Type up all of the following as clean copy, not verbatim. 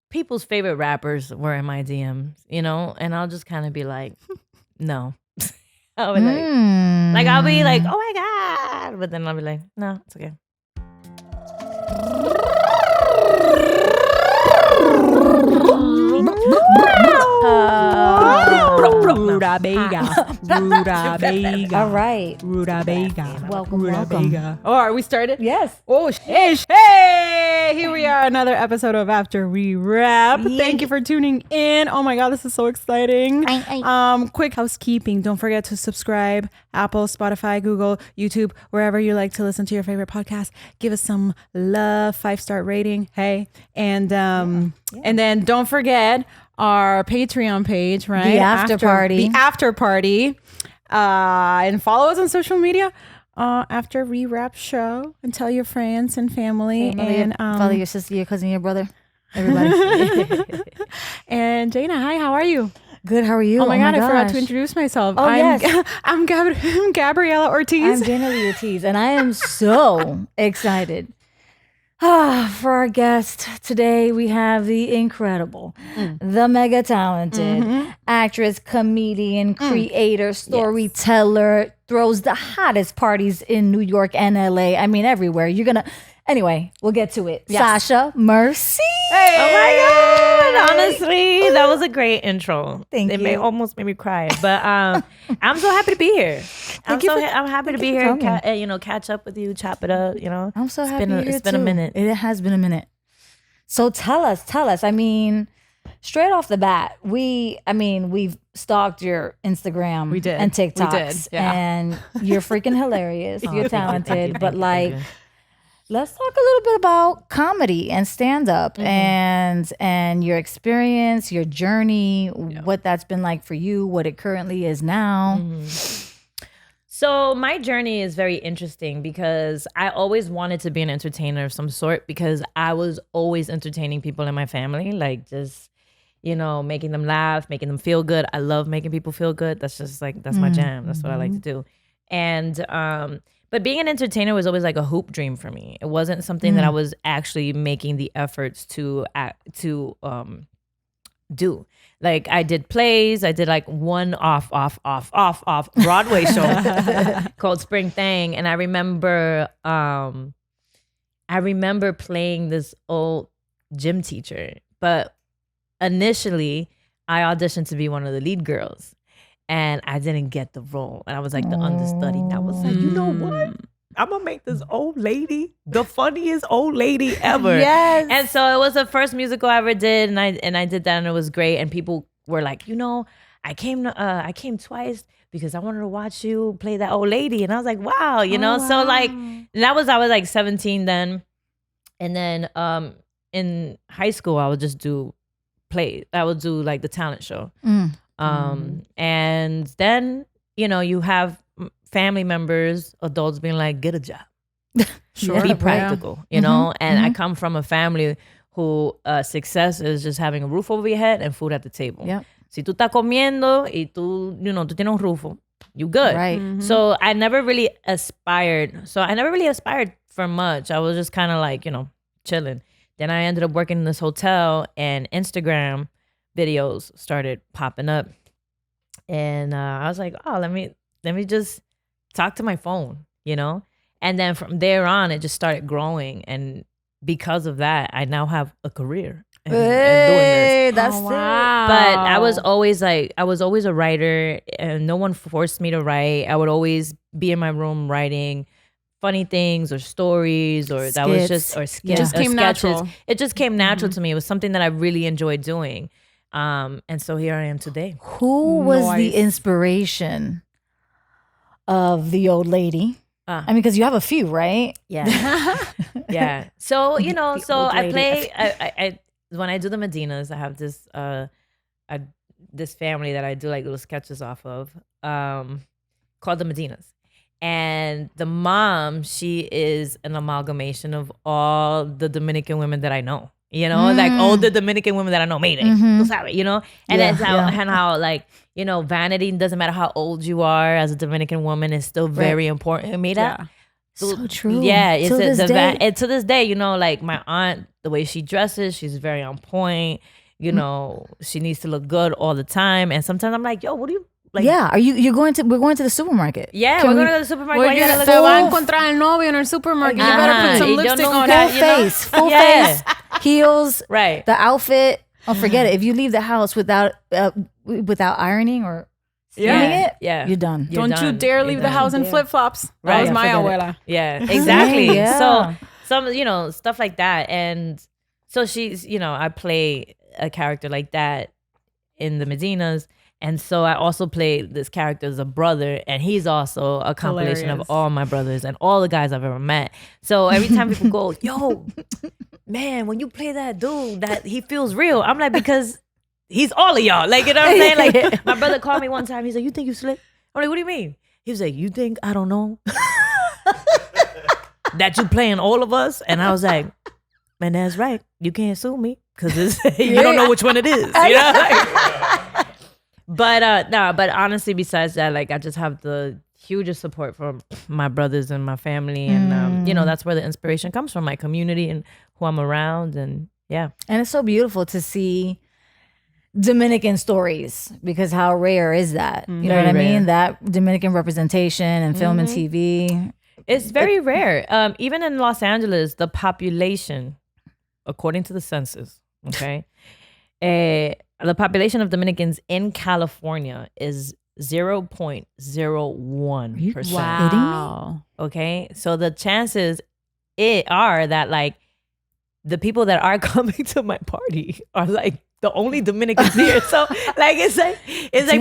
people's favorite rappers were in my DMs, you know, and I'll just kind of be like, no. I'll be like I'll be like, oh my God, but then I'll be like, no, it's okay. All right. Welcome. Oh, are we started? Yes. Oh, hey, here we are, another episode of After We Wrap. Thank you for tuning in. Oh my God, this is so exciting. Quick housekeeping. Don't forget to subscribe. Apple, Spotify, Google, YouTube, wherever you like to listen to your favorite podcast. Give us some love, 5-star rating. Hey, and then don't forget our Patreon page, right? The after party. And follow us on social media. After We Wrap Show, and tell your friends and family, and follow your sister, your cousin, your brother, everybody. And Jaina, hi, how are you? Good, how are you? Oh my God, I forgot to introduce myself. Oh, yes. I'm Gabriella Ortiz. I'm Jaina Ortiz, and I am so excited. For our guest today, we have the incredible, the mega talented actress, comedian, creator, storyteller, throws the hottest parties in New York and LA. I mean, everywhere. Anyway, we'll get to it. Yes. Sasha Merci. Hey. Oh my God. Honestly, that was a great intro. Thank you. Almost made me cry. But I'm so happy to be here. I'm happy to be here and catch up with you, chop it up, you know. I'm so happy you're here It's been a minute. It has been a minute. So tell us. I mean, straight off the bat, we've stalked your Instagram and TikToks. We did, yeah. And you're freaking hilarious. You're talented. But Thank you. let's talk a little bit about comedy and stand-up and your experience, your journey, what that's been like for you, what it currently is now. So my journey is very interesting because I always wanted to be an entertainer of some sort because I was always entertaining people in my family, like just, making them laugh, making them feel good. I love making people feel good. That's just that's my jam. That's what I like to do. And, but being an entertainer was always like a hoop dream for me. It wasn't something that I was actually making the efforts to do. Like I did plays. I did like one off Broadway show called Spring Thing. And I remember playing this old gym teacher. But initially I auditioned to be one of the lead girls. And I didn't get the role. And I was like the understudy. And I was like, you know what? I'm going to make this old lady the funniest old lady ever. Yes. And so it was the first musical I ever did. And I did that and it was great. And people were like, I came twice because I wanted to watch you play that old lady. And I was like, wow, So I was like 17 then. And then in high school, I would just do plays. I would do like the talent show. And then, you have family members, adults being like, get a job. Sure. Be practical, and I come from a family who success is just having a roof over your head and food at the table. Yep. Si tú estás comiendo y tú tienes un rufo, you good. Right. So I never really aspired. For much. I was just kind of like, chilling. Then I ended up working in this hotel and Instagram videos started popping up, and I was like, oh, let me just talk to my phone, and then from there on it just started growing, and because of that I now have a career in doing this. That's wow. But I was always a writer, and no one forced me to write. I would always be in my room writing funny things or stories or that was just or skits. It just came natural. It just came natural to me. It was something that I really enjoyed doing. And so here I am today. Who was the inspiration of the old lady? I mean, because you have a few, right? Yeah. Yeah. So, so old I lady. play, I when I do the Medinas, I have this, this family that I do like little sketches off of, called the Medinas. And the mom, she is an amalgamation of all the Dominican women that I know. Like all the Dominican women that I know made it. Tú sabes, And that's how like, vanity doesn't matter how old you are as a Dominican woman is still very important. Mira, So true. Yeah, it's To this day. and to this day, you know, like my aunt, the way she dresses, she's very on point. You know, she needs to look good all the time. And sometimes I'm like, yo, what do you like? Yeah, we're going to the supermarket. Yeah, Can we're we- gonna go to the supermarket. Well, Why you you gotta te va a look encontrar el novio en el supermarket. You better put some Y yo lipstick nunca- on full it. You know? face, full Yeah. face, heels, Right. the outfit. Oh, forget it. If you leave the house without ironing or steaming it, Yeah. you're done. You're Don't you done. dare You're leave the done. house in flip flops. That Right. was Yeah, my forget it. abuela. Yeah, exactly. Yeah. So some, you know, stuff like that. And so she's, you know, I play a character like that in the Medinas. And so I also play this character as a brother, and he's also a compilation Hilarious. of all my brothers and all the guys I've ever met. So every time people go, yo, man, when you play that dude, that he feels real. I'm like, because he's all of y'all. Like, you know what I'm saying? Like, my brother called me one time. He's like, you think you Slid? I'm like, what do you mean? He was like, you think I don't know that you playing all of us? And I was like, man, that's right. You can't sue me because you don't know which one it is. You know? Like, but honestly, besides that, like, I just have the hugest support from my brothers and my family, and you know, that's where the inspiration comes from, my community and who I'm around, and yeah. And it's so beautiful to see Dominican stories, because how rare is that? You know Very what I mean? rare. That Dominican representation in film and TV. It's very rare. Even in Los Angeles, the population, according to the census, okay, the population of Dominicans in California is 0.01%. Wow. Okay, so the chances are that like the people that are coming to my party are like the only Dominicans here. So like it's like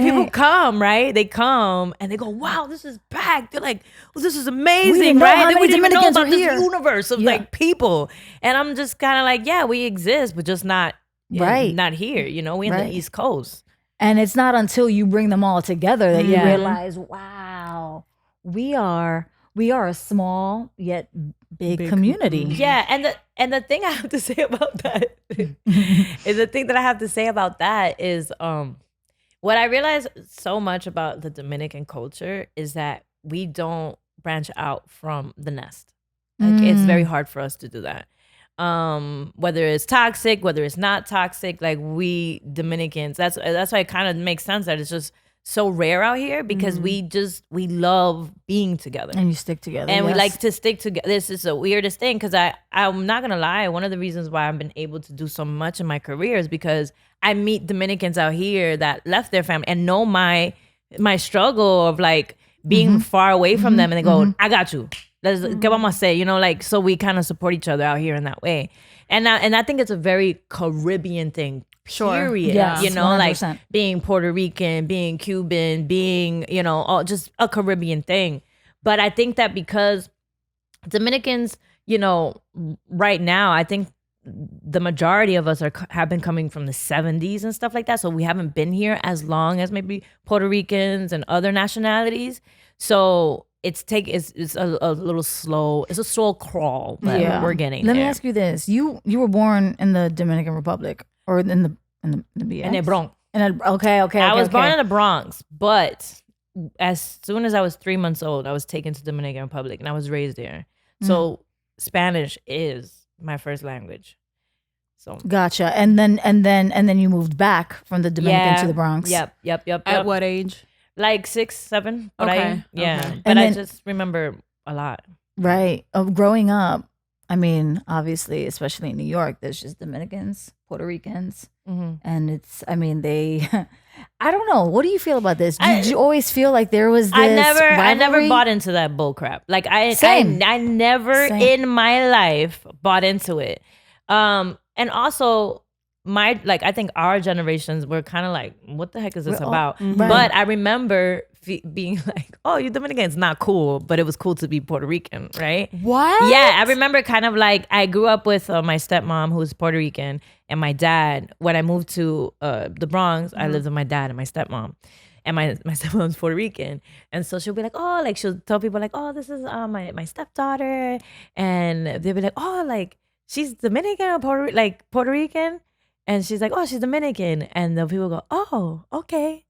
people come, right? They come and they go, wow, this is packed. They're like, well, this is amazing, didn't know right? how And then many we didn't even know Dominicans about were this here. universe of Yeah. like people. And I'm just kind of like, yeah, we exist, but just not Right. not here. You know, we in Right. the East Coast. And it's not until you bring them all together that you Yeah. realize, wow, we are a small yet big community. Yeah, and the thing I have to say about that is what I realize so much about the Dominican culture is that we don't branch out from the nest. Like it's very hard for us to do that. Whether it's toxic, whether it's not toxic, like we Dominicans, that's why it kind of makes sense that it's just so rare out here, because we love being together. And you stick together. And we yes. like to stick together. This is the weirdest thing, because I'm not gonna lie. One of the reasons why I've been able to do so much in my career is because I meet Dominicans out here that left their family and know my struggle of like being far away from them, and they go, "I got you. Let's get what I say." You know, like, so we kind of support each other out here in that way. And I think it's a very Caribbean thing. Period. Yes, you know, like 100%. being Puerto Rican, being Cuban, being, you know, all just a Caribbean thing. But I think that because Dominicans, you know, right now, I think the majority of us have been coming from the 70s and stuff like that. So we haven't been here as long as maybe Puerto Ricans and other nationalities. So it's a little slow. It's a slow crawl, but we're getting Let there. me ask you this: you were born in the Dominican Republic or in the BX? In the Bronx. Okay. I was born in the Bronx, but as soon as I was 3 months old, I was taken to Dominican Republic and I was raised there. So Spanish is my first language. So Gotcha. And then you moved back from the Dominican to the Bronx. Yep. At what age? Like 6, 7. Okay, Yeah. okay. But And I then- just remember a lot. Right. Growing up, I mean, obviously, especially in New York, there's just Dominicans, Puerto Ricans, and it's. I mean, they. I don't know. What do you feel about this? Did you always feel like there was this I never rivalry? bought into that bull crap. Like Same. I never Same. in my life bought into it. And also I think our generations were kind of like, what the heck is this We're all- about? Right. But I remember being like, oh, you Dominican, it's not cool, but it was cool to be Puerto Rican, right? What? Yeah, I remember kind of like I grew up with my stepmom who's Puerto Rican and my dad. When I moved to the Bronx, I lived with my dad and my stepmom. And my stepmom's Puerto Rican. And so she'll be like, oh, like she'll tell people like, oh, this is my stepdaughter. And they'll be like, oh, like she's Dominican or Puerto Rican. And she's like, oh, she's Dominican. And the people go, oh, okay.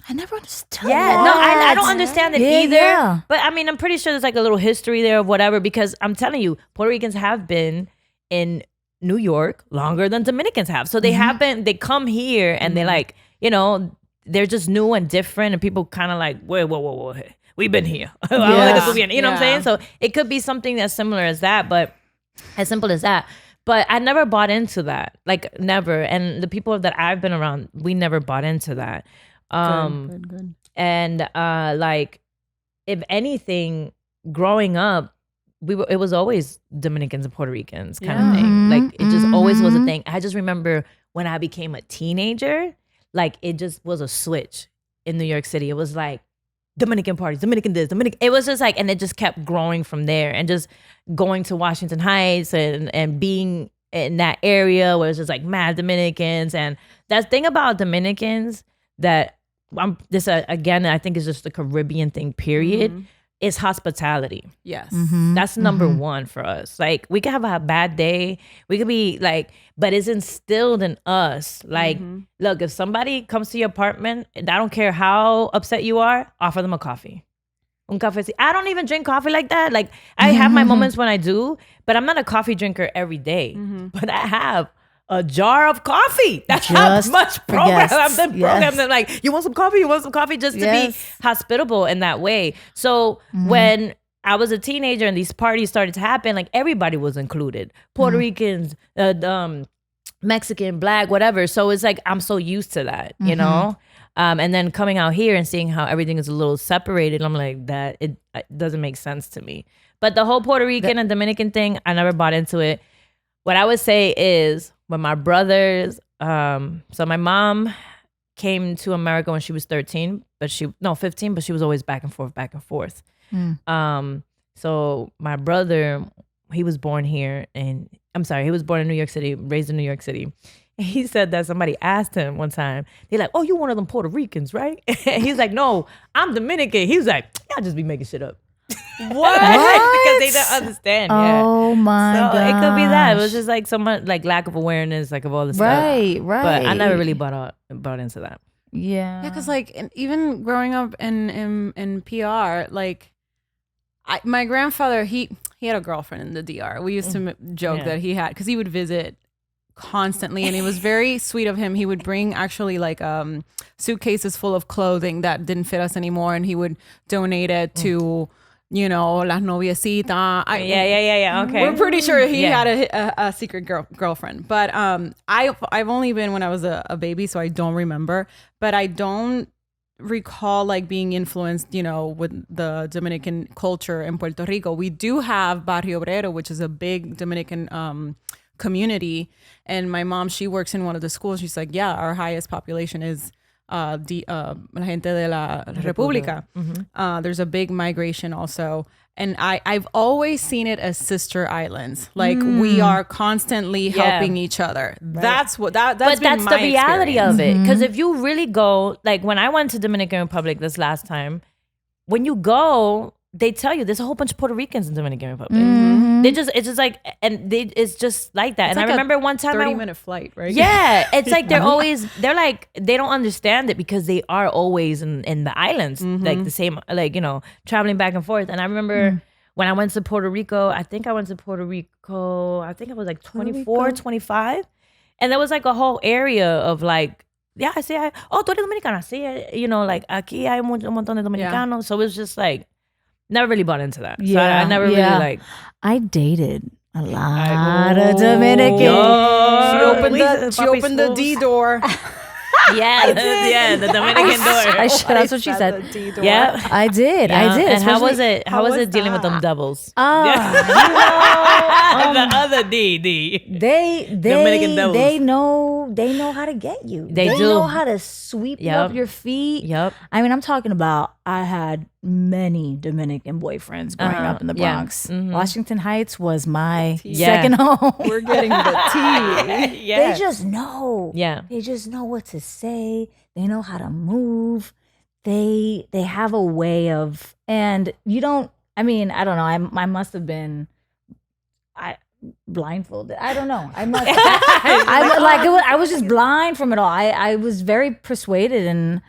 I never understood Yeah, no, I don't understand it either. Yeah. But I mean, I'm pretty sure there's like a little history there of whatever, because I'm telling you, Puerto Ricans have been in New York longer than Dominicans have. So they have been, they come here and they like, they're just new and different, and people kind of like, whoa, we've been here. You know what I'm saying? So it could be something as similar as that, but as simple as that. But I never bought into that, like never. And the people that I've been around, we never bought into that. Good. And like, if anything, growing up, it was always Dominicans and Puerto Ricans kind of thing. Like it just always was a thing. I just remember when I became a teenager, like it just was a switch in New York City. It was like Dominican parties, Dominican this, Dominican. It was just like, and it just kept growing from there. And just going to Washington Heights and being in that area where it's just like mad Dominicans. And that thing about Dominicans that again, I think is just the Caribbean thing, period. Is hospitality. Yes. That's number one for us. Like, we could have a bad day. We could be like, but it's instilled in us. Like, look, if somebody comes to your apartment, and I don't care how upset you are, offer them a coffee. Un café. I don't even drink coffee like that. Like, I have my moments when I do, but I'm not a coffee drinker every day. But I have a jar of coffee. That's how much program I've been programmed. Them like, you want some coffee? You want some coffee? Just to be hospitable in that way. So when I was a teenager and these parties started to happen, like everybody was included. Puerto Ricans, Mexican, Black, whatever. So it's like, I'm so used to that, you know? And then coming out here and seeing how everything is a little separated, I'm like, it doesn't make sense to me. But the whole Puerto Rican and Dominican thing, I never bought into it. What I would say is, when my brothers, so my mom came to America when she was 15, but she was always back and forth. So my brother, he was born here, and he was born in New York City, raised in New York City. And he said that somebody asked him one time, they're like, oh, you one of them Puerto Ricans, right? And he's like, no, I'm Dominican. He was like, y'all just be making shit up. What? Because they don't understand. Oh my god! It could be that. It was just like someone like lack of awareness, like of all this stuff. Right. But I never really bought into that. Yeah. Yeah, because like even growing up in PR, like my grandfather, he had a girlfriend in the DR. We used to joke that he had, because he would visit constantly, and it was very sweet of him. He would bring actually like suitcases full of clothing that didn't fit us anymore, and he would donate it to las noviecitas. Okay, we're pretty sure he had a secret girlfriend, but I've only been when I was a baby, so I don't remember, but I don't recall like being influenced with the Dominican culture in Puerto Rico. We do have Barrio Obrero, which is a big Dominican community, and my mom, she works in one of the schools. She's like, yeah, our highest population is la gente de la República. There's a big migration also, and I've always seen it as sister islands. Like we are constantly helping each other. Right. That's what that's the reality of it. Because if you really go, like when I went to Dominican Republic this last time, when you go, they tell you there's a whole bunch of Puerto Ricans in Dominican Republic. It's just like, and it's just like that. It's and like I remember one time 30-minute flight, right? Yeah. It's like, they're like, they don't understand it because they are always in the islands, like the same, like, traveling back and forth. And I remember when I went to Puerto Rico, I think I was like 24, 25. And there was like a whole area of like, yeah, I see, tú eres dominicana. Sí, like, aquí hay un montón de dominicanos. Yeah. So it was just like, never really bought into that. So I never really like. I dated a lot of Dominicans. She opened the D door. The Dominican door. That's what she said. Yeah, I did. And how was it? How was it dealing with them devils? The other D. Dominican devils. They know how to get you. They do know how to sweep you up your feet. Yep. I mean, I'm talking about, I had many Dominican boyfriends growing up in the Bronx. Washington Heights was my second home. We're getting the tea. They just know. Yeah. They just know what to say. They know how to move. They have a way of, and you don't, I mean, I don't know. I must have been blindfolded. I don't know. I must. I was just blind from it all. I was very persuaded, and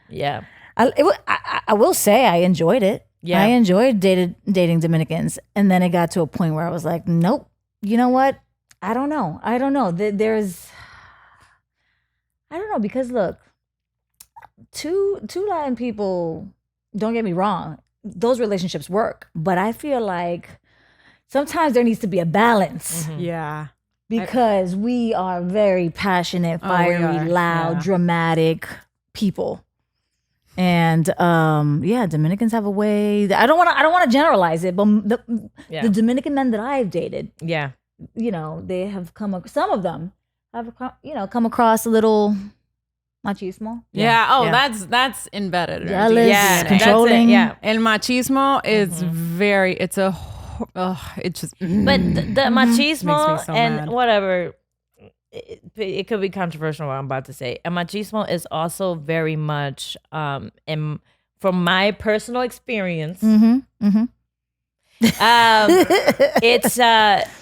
Yeah. I will say I enjoyed it. Yeah. I enjoyed dating Dominicans, and then it got to a point where I was like, nope. You know what? I don't know. There's, I don't know, because look, two Latin people. Don't get me wrong; those relationships work, but I feel like sometimes there needs to be a balance. Yeah. Because we are very passionate, fiery, loud, dramatic people. And Dominicans have a way that I don't want to generalize it, but the Dominican men that I've dated, they have some of them have come across a little machismo. Yeah. Oh, that's embedded. Jealous, controlling. El machismo is it's just. But the machismo Makes me so and mad. whatever, it could be controversial what I'm about to say. And machismo is also very much, from my personal experience,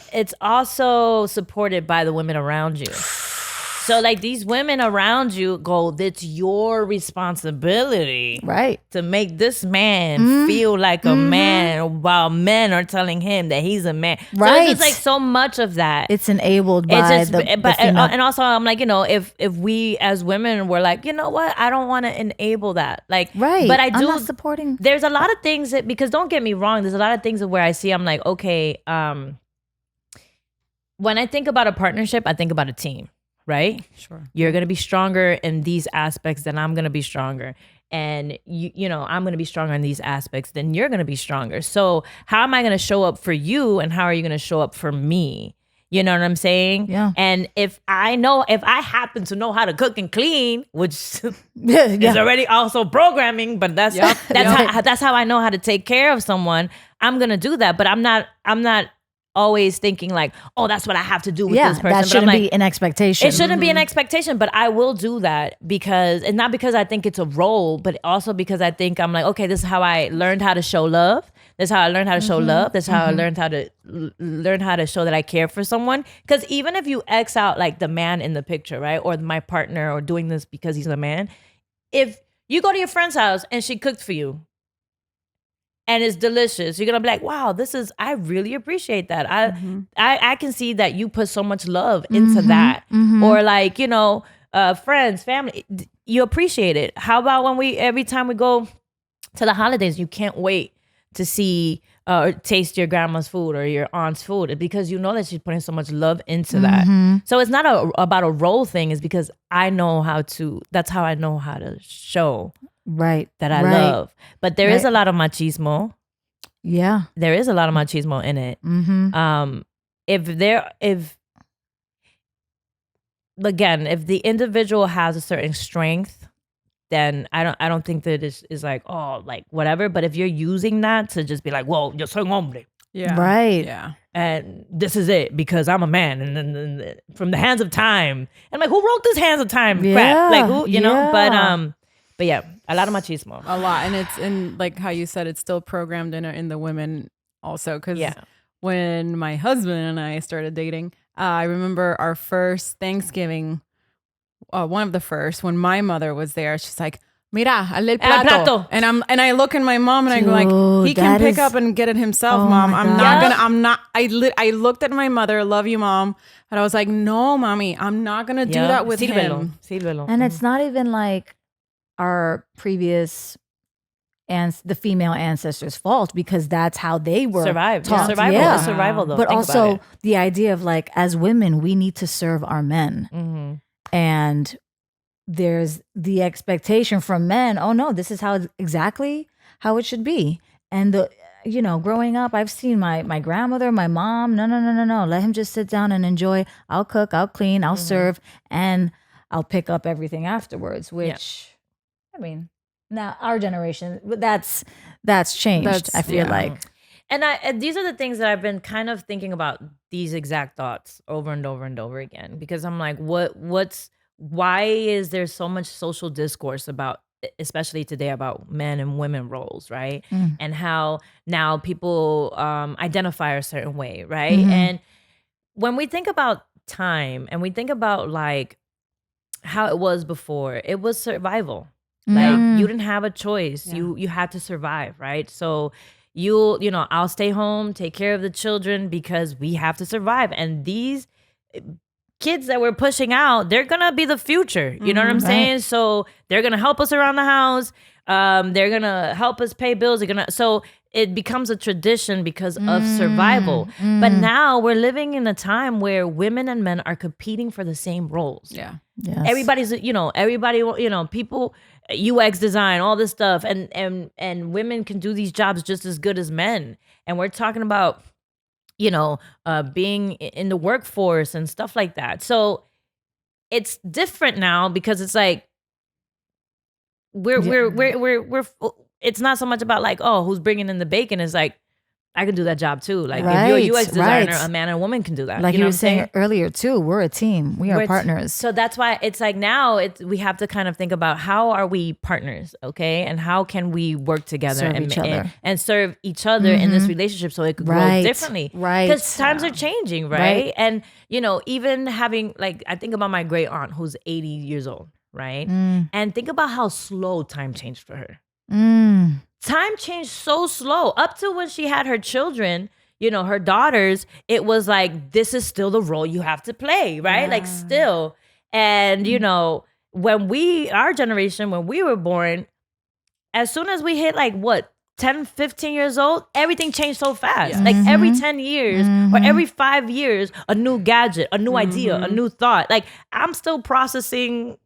it's also supported by the women around you. So like these women around you go, it's your responsibility, right, to make this man feel like a man, while men are telling him that he's a man. Right. So it's just like so much of that. It's enabled by the female. And also I'm like, if we as women were like, you know what, I don't want to enable that. Like, right. But I do. I'm not supporting. There's a lot of things that, because don't get me wrong, there's a lot of things where I see, I'm like, okay, when I think about a partnership, I think about a team. Right? Sure. You're going to be stronger in these aspects than I'm going to be stronger. And I'm going to be stronger in these aspects than you're going to be stronger. So how am I going to show up for you, and how are you going to show up for me? You know what I'm saying? Yeah. And if I happen to know how to cook and clean, which is already also programming, but that's how I know how to take care of someone, I'm going to do that. But I'm not always thinking like, oh, that's what I have to do with this person. That But shouldn't I'm be like, an expectation. it shouldn't be an expectation, but I will do that and not because I think it's a role, but also because I think I'm like, okay, this is how I learned how to show love. This is how I learned how to show love. This is how I learned how to show that I care for someone. Because even if you X out like the man in the picture, right, or my partner, or doing this because he's a man, if you go to your friend's house and she cooked for you, and it's delicious, you're gonna be like, wow, I really appreciate that. I can see that you put so much love into that. Or like, friends, family, you appreciate it. How about when every time we go to the holidays, you can't wait to see or taste your grandma's food or your aunt's food, because you know that she's putting so much love into that. So it's not about a role thing. It's because that's how I know how to show that I love. But there is a lot of machismo. Yeah. There is a lot of machismo in it. If the individual has a certain strength, then I don't think that it is like, oh, like whatever. But if you're using that to just be like, whoa, yo soy un hombre. Yeah. Right. Yeah. And this is it because I'm a man, and then from the hands of time. And I'm like, who wrote this hands of time crap? Like who, but yeah, a lot of machismo. A lot. And it's in, like how you said, it's still programmed in the women also. Because when my husband and I started dating, I remember our first Thanksgiving, one of the first, when my mother was there, she's like, mira, hazle el plato. And I look at my mom and I go like, he can pick up and get it himself, mom. I looked at my mother, love you, mom. But I was like, no, mommy, I'm not going to do that with him. And it's not even like our previous and the female ancestors' fault, because that's how they were survived. taught. Survival though. But also the idea of like, as women, we need to serve our men. And there's the expectation from men, oh no, this is exactly how it should be. And growing up, I've seen my grandmother, my mom, no, let him just sit down and enjoy. I'll cook, I'll clean, I'll serve, and I'll pick up everything afterwards, which I mean, now our generation, that's changed. I feel like. And these are the things that I've been kind of thinking about, these exact thoughts over and over and over again, because I'm like, why is there so much social discourse about, especially today, about men and women roles, right? And how now people identify a certain way, right? And when we think about time and we think about like how it was before, it was survival. Like you didn't have a choice. You had to survive, right? So I'll stay home, take care of the children because we have to survive. And these kids that we're pushing out, they're gonna be the future. You know what I'm saying? So they're gonna help us around the house. They're gonna help us pay bills. So it becomes a tradition because of survival. But now we're living in a time where women and men are competing for the same roles. Yeah. Yes. Everybody, people, UX design, all this stuff, and women can do these jobs just as good as men. And we're talking about, being in the workforce and stuff like that. So it's different now because it's like we're it's not so much about like, oh, who's bringing in the bacon. It's like, I can do that job too. Like if you're a UX designer, a man and a woman can do that. Like you were saying earlier too, we're a team. We are partners. So that's why it's like now we have to kind of think about how are we partners, okay? And how can we work together and serve each other in this relationship so it could grow differently. Right. Because times are changing, right? And, even having like, I think about my great aunt who's 80 years old, right? And think about how slow time changed for her. Time changed so slow up to when she had her children, her daughters. It was like, this is still the role you have to play, right? Like still. And, when our generation, when we were born, as soon as we hit like 10, 15 years old, everything changed so fast. Like every 10 years or every 5 years, a new gadget, a new idea, a new thought. Like I'm still processing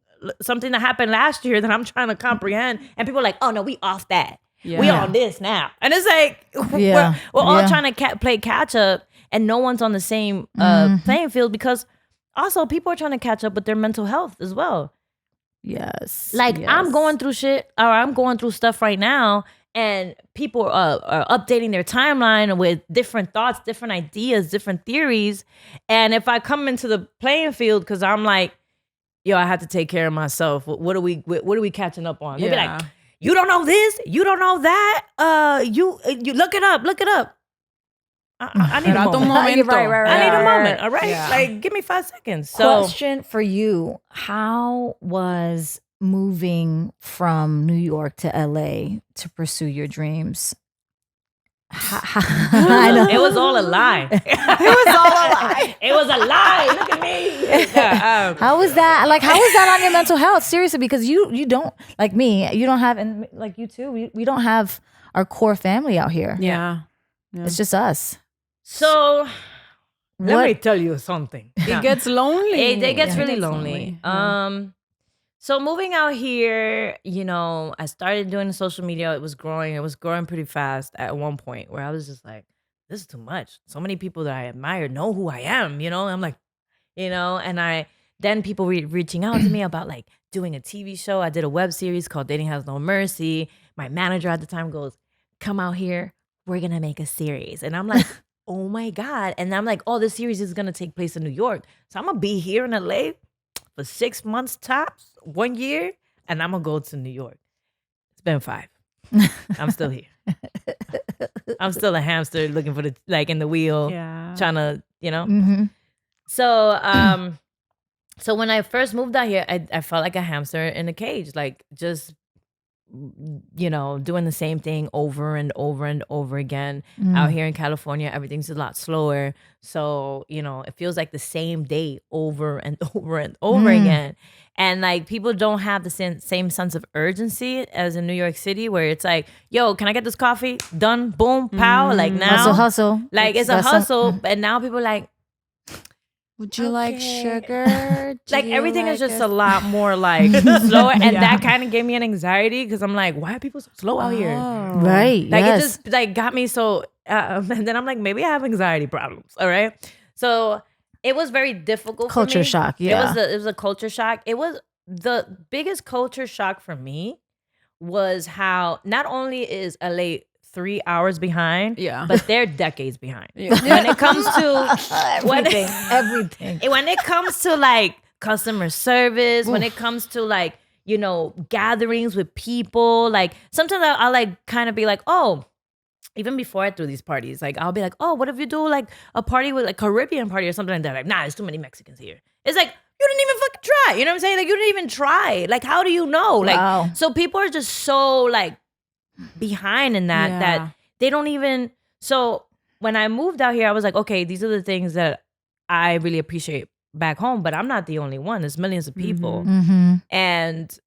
something that happened last year that I'm trying to comprehend. And people are like, oh no, we off that. Yeah. We on this now. And it's like, we're all trying to play catch up and no one's on the same playing field because also people are trying to catch up with their mental health as well. Yes. Like I'm going through shit or I'm going through stuff right now and people are updating their timeline with different thoughts, different ideas, different theories. And if I come into the playing field because I'm like, yo, I have to take care of myself. What are we catching up on? They'd be like, you don't know this, you don't know that. You look it up. I need a moment. Right. I need a moment. All right, like give me 5 seconds. So, question for you: how was moving from New York to LA to pursue your dreams? I know. It was all a lie. It was a lie. Look at me. How was that? Like, how was that on your mental health? Seriously, because you don't, like me, you don't have, and like you too, we don't have our core family out here. Yeah. It's just us. So let me tell you something. It gets lonely. It gets really lonely. So moving out here, I started doing social media. It was growing pretty fast at one point where I was just like, this is too much. So many people that I admire know who I am, I'm like, and then people reaching out to me about like doing a TV show. I did a web series called Dating Has No Mercy. My manager at the time goes, come out here. We're going to make a series. And I'm like, oh my God. And I'm like, oh, this series is going to take place in New York. So I'm going to be here in LA for 6 months tops, 1 year, and I'm gonna go to New York. It's been 5. I'm still here. I'm still a hamster looking for in the wheel, trying to, So, so when I first moved out here, I felt like a hamster in a cage, like just, doing the same thing over and over and over again. Out here in California, everything's a lot slower. So, it feels like the same day over and over and over again. And like people don't have the same sense of urgency as in New York City where it's like, yo, can I get this coffee? Done, boom, pow. Like now. Hustle. Like it's a hustle. And now people are like, would you like sugar? Like everything is just a lot more like slower, and that kind of gave me an anxiety because I'm like, why are people so slow out here? Right. Like it just like got me so, and then I'm like, maybe I have anxiety problems. All right. So it was very difficult. Culture for me. shock. Yeah. It was a culture shock. It was the biggest culture shock for me was how not only is LA 3 hours behind, but they're decades behind. When it comes to everything. When it comes to like customer service, when it comes to like, gatherings with people, like sometimes I'll like kind of be like, oh, even before I threw these parties, like I'll be like, oh, what if you do like a party with like Caribbean party or something like that? Like, nah, there's too many Mexicans here. It's like, you didn't even even try. You know what I'm saying? Like, you didn't even try. Like, how do you know? Like, Wow. so people are just so like behind in that that they don't even. So when I moved out here, I was like, okay, these are the things that I really appreciate back home, but I'm not the only one. There's millions of people. Mm-hmm. And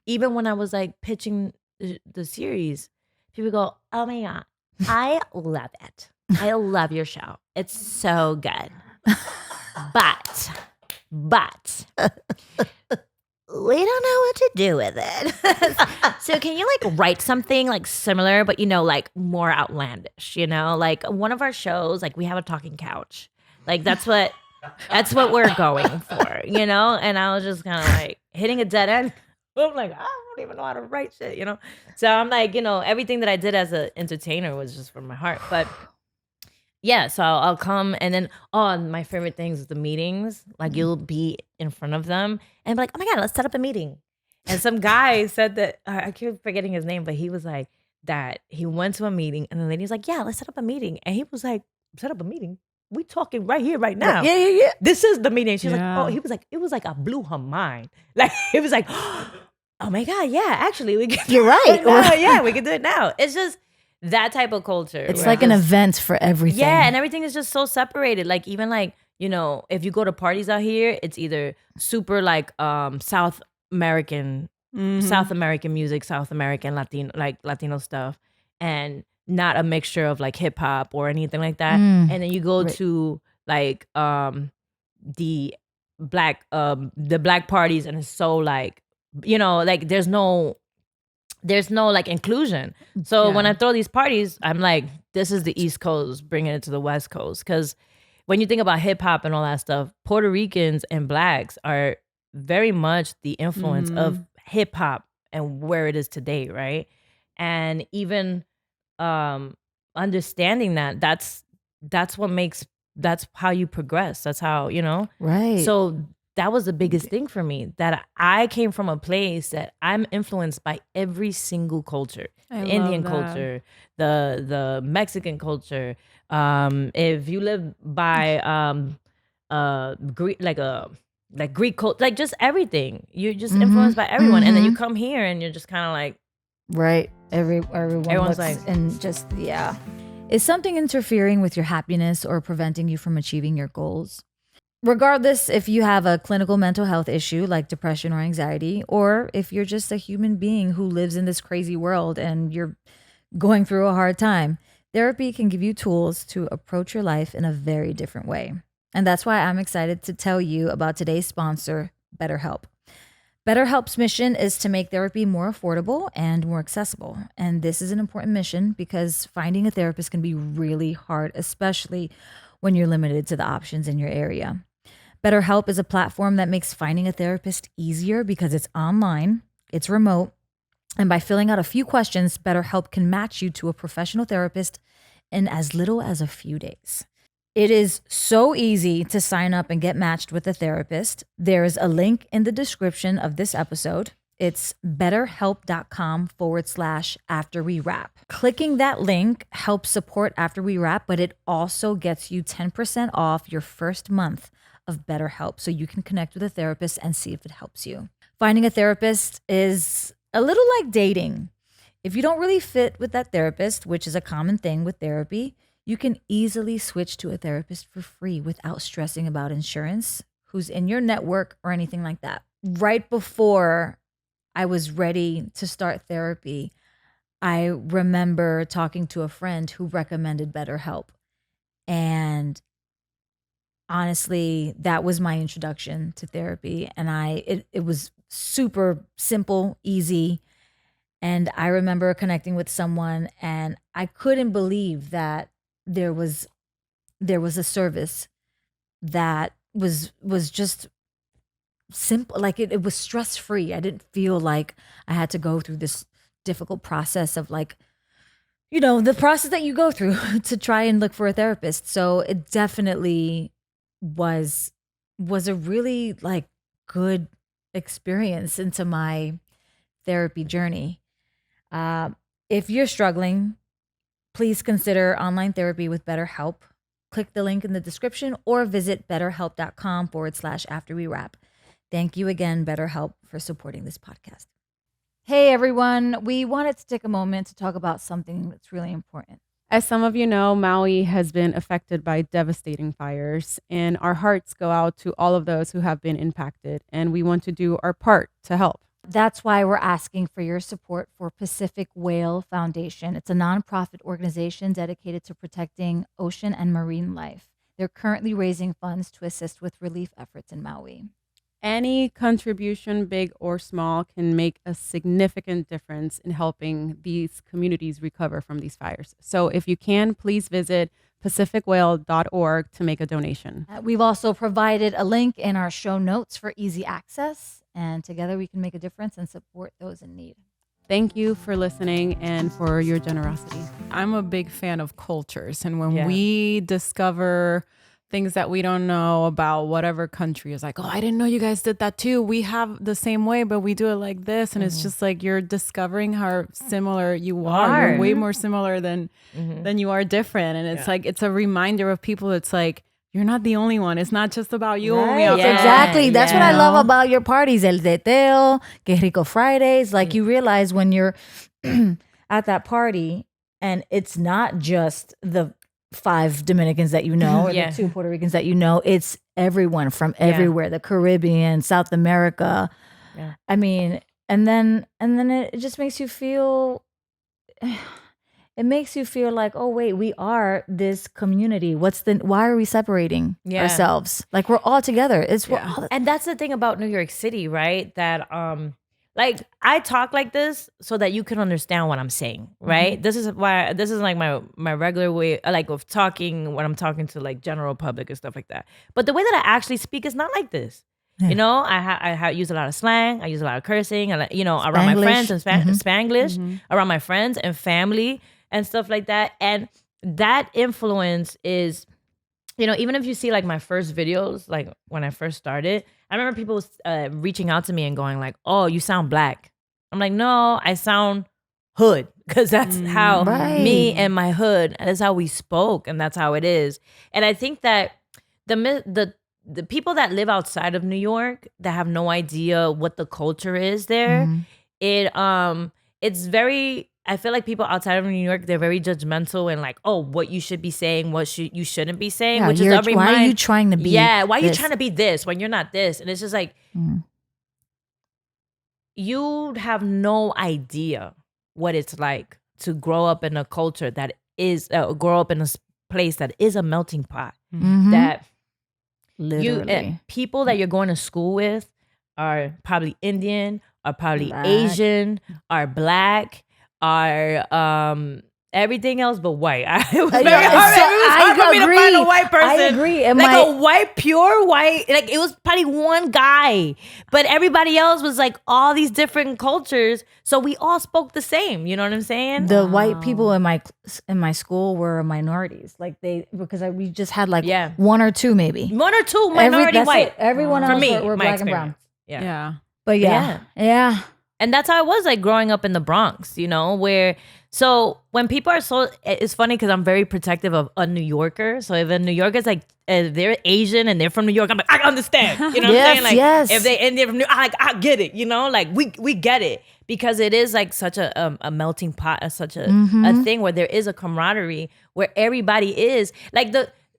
even when I was like pitching the series, people go, oh my God, I love it. I love your show. It's so good. But we don't know what to do with it. So can you like write something like similar, but like more outlandish, like one of our shows, like we have a talking couch. Like that's what we're going for, And I was just kind of like hitting a dead end. I'm like, I don't even know how to write shit, So I'm like, everything that I did as an entertainer was just from my heart. But yeah, so I'll come and then, my favorite things is the meetings. Like you'll be in front of them and be like, oh my God, let's set up a meeting. And some guy said that, I keep forgetting his name, but he was like that he went to a meeting and the lady was like, yeah, let's set up a meeting. And he was like, set up a meeting? We talking right here, right now. Yeah. This is the meeting. She's like, he was like, it was like I blew her mind. Like it was like, oh my God, yeah, actually we can You're right. Yeah, we can do it now. It's just that type of culture. It's like an event for everything. Yeah, and everything is just so separated. Like even like, if you go to parties out here, it's either super like South American music, South American Latino stuff, and not a mixture of like hip hop or anything like that. And then you go to like the black parties, and it's so like like there's no like inclusion. So when I throw these parties, I'm like, this is the East Coast bringing it to the West Coast. Because when you think about hip hop and all that stuff, Puerto Ricans and blacks are very much the influence of hip hop and where it is today, right? And even understanding that's how you progress. That's how, Right. So that was the biggest thing for me, that I came from a place that I'm influenced by every single culture. The Indian culture, the Mexican culture. If you live by Greek culture, like just everything. You're just influenced by everyone. And then you come here and you're just kind of like, right. Everyone's looks like, and just, yeah. Is something interfering with your happiness or preventing you from achieving your goals? Regardless if you have a clinical mental health issue like depression or anxiety, or if you're just a human being who lives in this crazy world and you're going through a hard time, therapy can give you tools to approach your life in a very different way. And that's why I'm excited to tell you about today's sponsor, BetterHelp. BetterHelp's mission is to make therapy more affordable and more accessible. And this is an important mission because finding a therapist can be really hard, especially when you're limited to the options in your area. BetterHelp is a platform that makes finding a therapist easier because it's online, it's remote, and by filling out a few questions, BetterHelp can match you to a professional therapist in as little as a few days. It is so easy to sign up and get matched with a therapist. There is a link in the description of this episode. It's betterhelp.com/afterwewrap. Clicking that link helps support After We Wrap, but it also gets you 10% off your first month of BetterHelp, so you can connect with a therapist and see if it helps you. Finding a therapist is a little like dating. If you don't really fit with that therapist, which is a common thing with therapy, you can easily switch to a therapist for free without stressing about insurance, who's in your network, or anything like that. Right before I was ready to start therapy, I remember talking to a friend who recommended BetterHelp. And honestly, that was my introduction to therapy. And it was super simple, easy. And I remember connecting with someone, and I couldn't believe that there was a service that was just simple. Like it was stress-free. I didn't feel like I had to go through this difficult process of like, the process that you go through to try and look for a therapist. So it definitely was a really like good experience into my therapy journey. If you're struggling, please consider online therapy with BetterHelp. Click the link in the description or visit betterhelp.com/afterwewrap. Thank you again, BetterHelp, for supporting this podcast. Hey, everyone. We wanted to take a moment to talk about something that's really important. As some of you know, Maui has been affected by devastating fires, and our hearts go out to all of those who have been impacted, and we want to do our part to help. That's why we're asking for your support for Pacific Whale Foundation. It's a nonprofit organization dedicated to protecting ocean and marine life. They're currently raising funds to assist with relief efforts in Maui. Any contribution, big or small, can make a significant difference in helping these communities recover from these fires. So if you can, please visit pacificwhale.org to make a donation. We've also provided a link in our show notes for easy access, and together we can make a difference and support those in need. Thank you for listening and for your generosity. I'm a big fan of cultures, and when we discover things that we don't know about whatever country, is like, oh, I didn't know you guys did that too. We have the same way, but we do it like this. And it's just like you're discovering how similar you are. You're way more similar than you are different. And it's like, it's a reminder of people. It's like, you're not the only one. It's not just about you. Right. Exactly. That's what I love about your parties. El Teteo, Que Rico Fridays. Like you realize when you're at that party and it's not just the 5 Dominicans that you know or the 2 Puerto Ricans that you know, it's everyone from everywhere, the Caribbean, South America. Yeah. I mean, and then it just makes you feel like, oh wait, we are this community. Why are we separating ourselves? Like we're all together. And that's the thing about New York City, right? That like I talk like this so that you can understand what I'm saying, right? This is like my regular way, like of talking when I'm talking to like general public and stuff like that. But the way that I actually speak is not like this. You know, I use a lot of slang. I use a lot of cursing. Around my friends and Spanglish, around my friends and family and stuff like that. And that influence is, even if you see like my first videos, like when I first started, I remember people reaching out to me and going like, oh, you sound black. I'm like, no, I sound hood, because that's how me and my hood, that's how we spoke, and that's how it is. And I think that the people that live outside of New York that have no idea what the culture is there, it's very, I feel like people outside of New York, they're very judgmental and like, oh, what you should be saying, you shouldn't be saying, which is every why are you trying to be why are you trying to be this when you're not this? And it's just like, you have no idea what it's like to grow up in a culture that is, grow up in a place that is a melting pot. That literally people that you're going to school with are probably Indian, are probably Asian, are black, are everything else but white. It was very hard for me to find a white person. I agree. A white, pure white, like it was probably one guy, but everybody else was like all these different cultures. So we all spoke the same. You know what I'm saying? The white people in my school were minorities. Like because we just had like 1 or 2 maybe. 1 or 2 minority white. Everyone else were black and brown. Yeah. But yeah. And that's how it was like growing up in the Bronx, where, so when people are it's funny because I'm very protective of a New Yorker. So if a New Yorker's like, if they're Asian and they're from New York, I'm like, I understand. You know what I'm saying? Like, if they're Indian from New York, I get it, like we get it. Because it is like such a melting pot, such a thing where there is a camaraderie where everybody is like